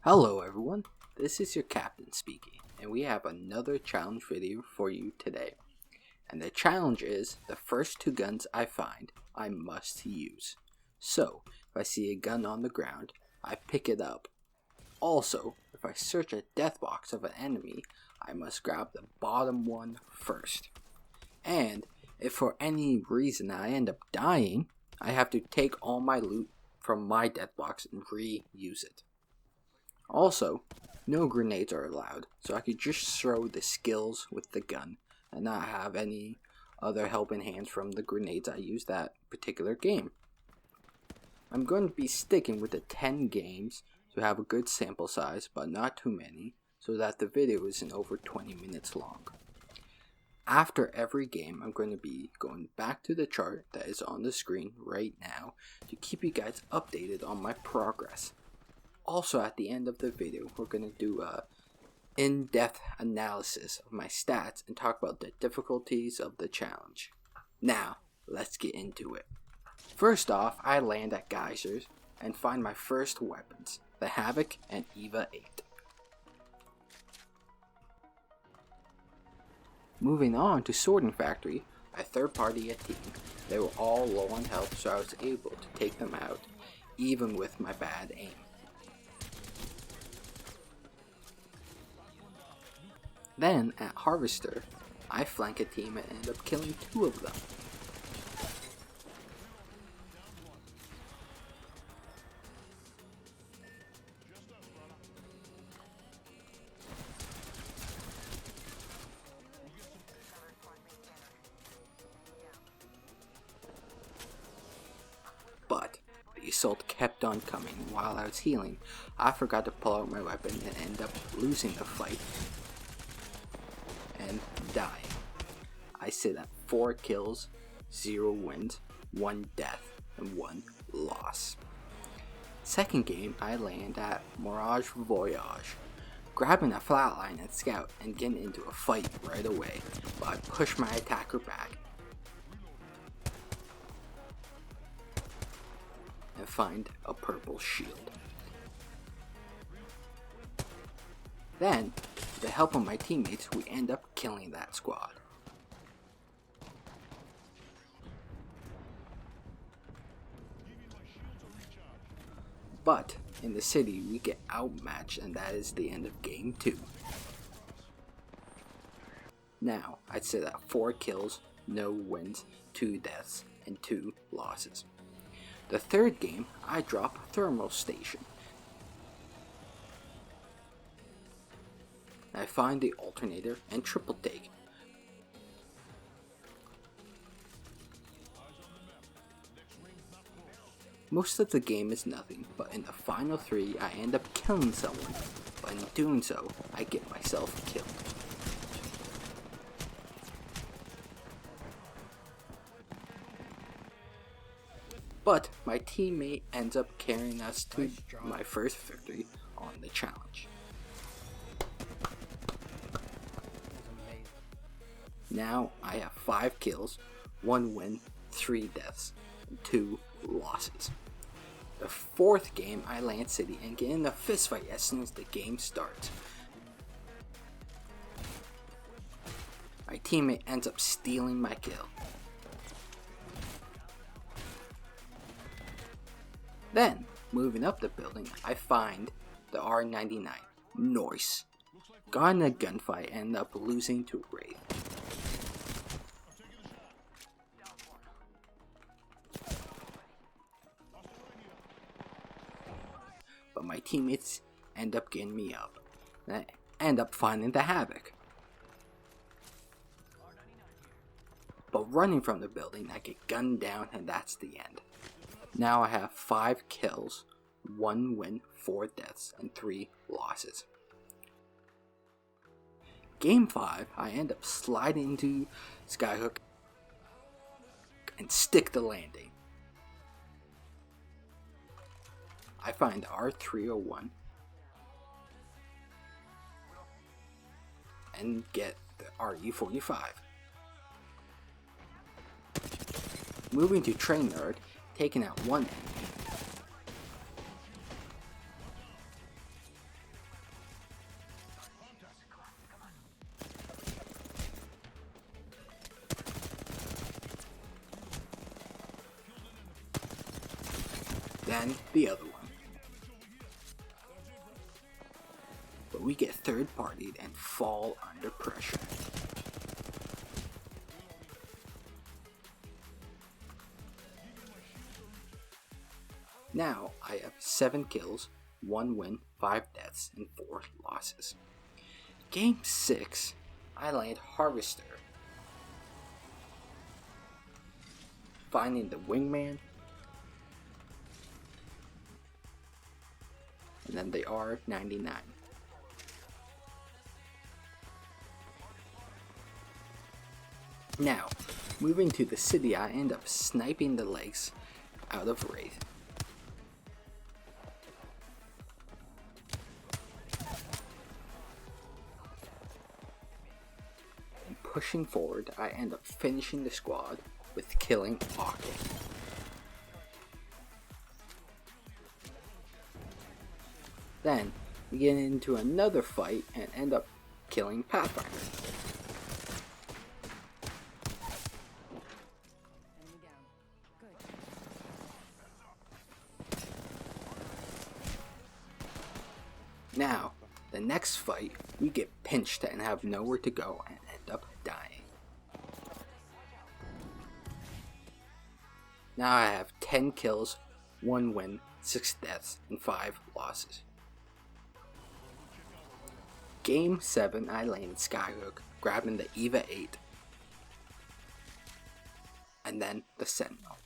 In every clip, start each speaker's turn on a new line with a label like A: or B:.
A: Hello everyone, this is your captain speaking, and we have another challenge video for you today. And the challenge is, the first two guns I find, I must use. So, if I see a gun on the ground, I pick it up. Also, if I search a death box of an enemy, I must grab the bottom one first. And, if for any reason I end up dying, I have to take all my loot from my death box and reuse it. Also, no grenades are allowed, so I could just throw the skills with the gun and not have any other helping hands from the grenades I used that particular game. I'm going to be sticking with the 10 games to have a good sample size, but not too many, so that the video isn't over 20 minutes long. After every game, I'm going to be going back to the chart that is on the screen right now to keep you guys updated on my progress. Also, at the end of the video, we're going to do a in-depth analysis of my stats and talk about the difficulties of the challenge. Now, let's get into it. First off, I land at Geysers and find my first weapons, the Havoc and Eva 8. Moving on to Sorting Factory, I third-party a team. They were all low on health, so I was able to take them out, even with my bad aim. Then, at Harvester, I flank a team and end up killing 2 of them. But the assault kept on coming. While I was healing, I forgot to pull out my weapon and end up losing the fight and dying. I sit at 4 kills, 0 wins, 1 death, and 1 loss. Second game, I land at Mirage Voyage, grabbing a flatline and scout and getting into a fight right away, but I push my attacker back and find a purple shield. Then, with the help of my teammates, we end up killing that squad. But, in the city, we get outmatched, and that is the end of game 2. Now, I'd say that 4 kills, no wins, 2 deaths, and 2 losses. The third game, I drop a thermal station. I find the alternator and triple take. Most of the game is nothing, but in the final 3 I end up killing someone, but in doing so, I get myself killed. But my teammate ends up carrying us to my first victory on the challenge. Now I have 5 kills, 1 win, 3 deaths, and 2 losses. The fourth game, I land city and get in a fist fight as soon as the game starts. My teammate ends up stealing my kill. Then, moving up the building, I find the R99. Nice. Got in a gunfight and end up losing to Wraith. But my teammates end up getting me up. And I end up finding the Havoc. But running from the building, I get gunned down and that's the end. Now I have 5 kills, 1 win, 4 deaths, and 3 losses. Game 5, I end up sliding into Skyhook and stick the landing. I find R301 and get the RE45. Moving to Train Nerd, taking out one enemy. then the other one. But we get third-partied and fall under pressure. Now I have 7 kills, 1 win, 5 deaths, and 4 losses. Game 6, I land Harvester, finding the wingman, and then the R99. Now, moving to the city, I end up sniping the legs out of Wraith. And pushing forward, I end up finishing the squad with killing Octo. Then, we get into another fight and end up killing Pathfinder. Now, the next fight, we get pinched and have nowhere to go and end up dying. Now I have 10 kills, 1 win, 6 deaths, and 5 losses. Game 7, I landed Skyhook, grabbing the EVA 8, and then the Sentinel.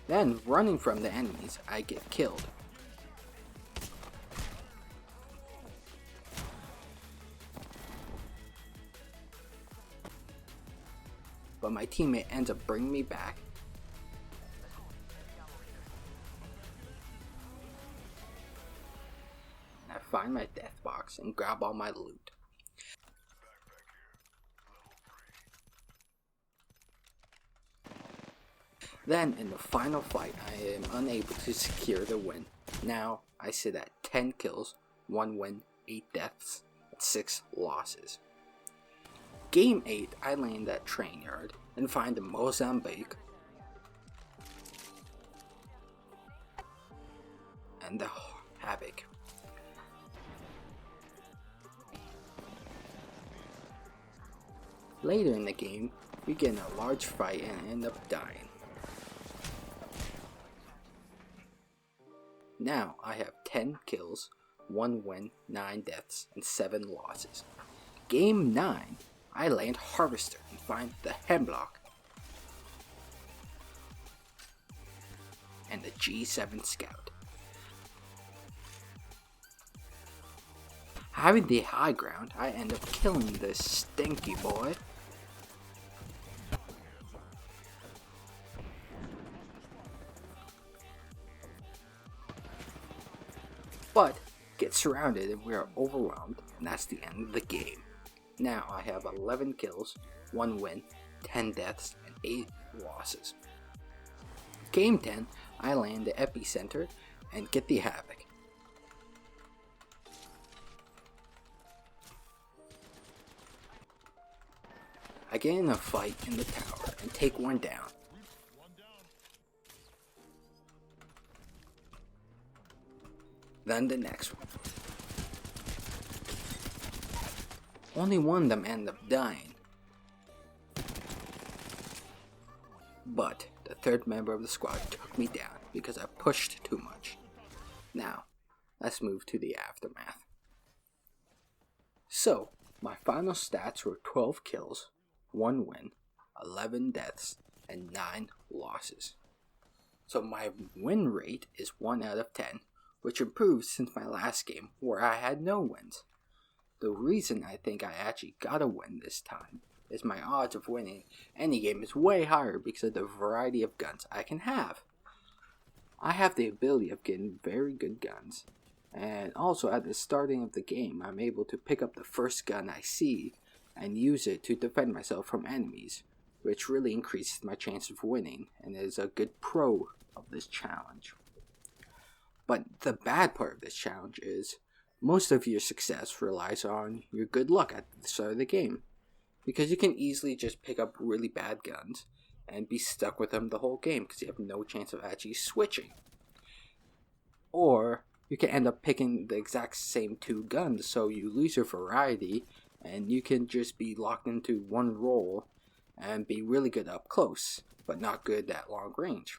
A: Then, running from the enemies, I get killed. But my teammate ends up bringing me back. And I find my death box and grab all my loot. Then, in the final fight, I am unable to secure the win. Now, I sit at 10 kills, 1 win, 8 deaths, and 6 losses. Game 8, I land at Train Yard and find the Mozambique and the Havoc. Later in the game, we get in a large fight and end up dying. Now I have 10 kills, 1 win, 9 deaths, and 7 losses. Game 9, I land Harvester and find the Hemlock and the G7 Scout. Having the high ground, I end up killing this stinky boy. But get surrounded and we are overwhelmed, and that's the end of the game. Now I have 11 kills, 1 win, 10 deaths, and 8 losses. Game 10, I land the Epicenter and get the Havoc. I get in a fight in the tower and take one down. Then the next one. Only one of them ended up dying. But the third member of the squad took me down because I pushed too much. Now, let's move to the aftermath. So, my final stats were 12 kills, 1 win, 11 deaths, and 9 losses. So my win rate is 1 out of 10, which improved since my last game where I had no wins. The reason I think I actually got a win this time is my odds of winning any game is way higher because of the variety of guns I can have. I have the ability of getting very good guns, and also at the starting of the game I'm able to pick up the first gun I see and use it to defend myself from enemies, which really increases my chance of winning and is a good pro of this challenge. But the bad part of this challenge is most of your success relies on your good luck at the start of the game. because you can easily just pick up really bad guns and be stuck with them the whole game because you have no chance of actually switching. Or you can end up picking the exact same two guns, so you lose your variety and you can just be locked into one role and be really good up close, but not good at long range.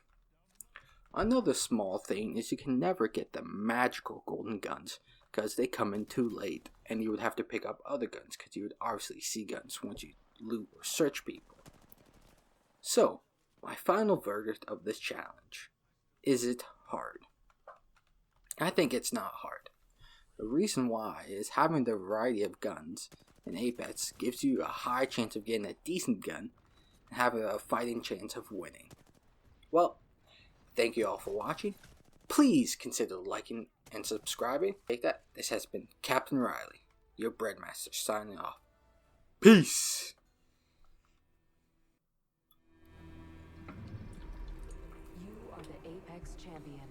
A: Another small thing is you can never get the magical golden guns because they come in too late, and you would have to pick up other guns because you would obviously see guns once you loot or search people. So, my final verdict of this challenge: is it hard? I think it's not hard. The reason why is having the variety of guns in Apex gives you a high chance of getting a decent gun and having a fighting chance of winning. Well, thank you all for watching. Please consider liking and subscribing. Take that. This has been Captain Rielly, your Breadmaster, signing off. Peace!
B: You are the Apex champion.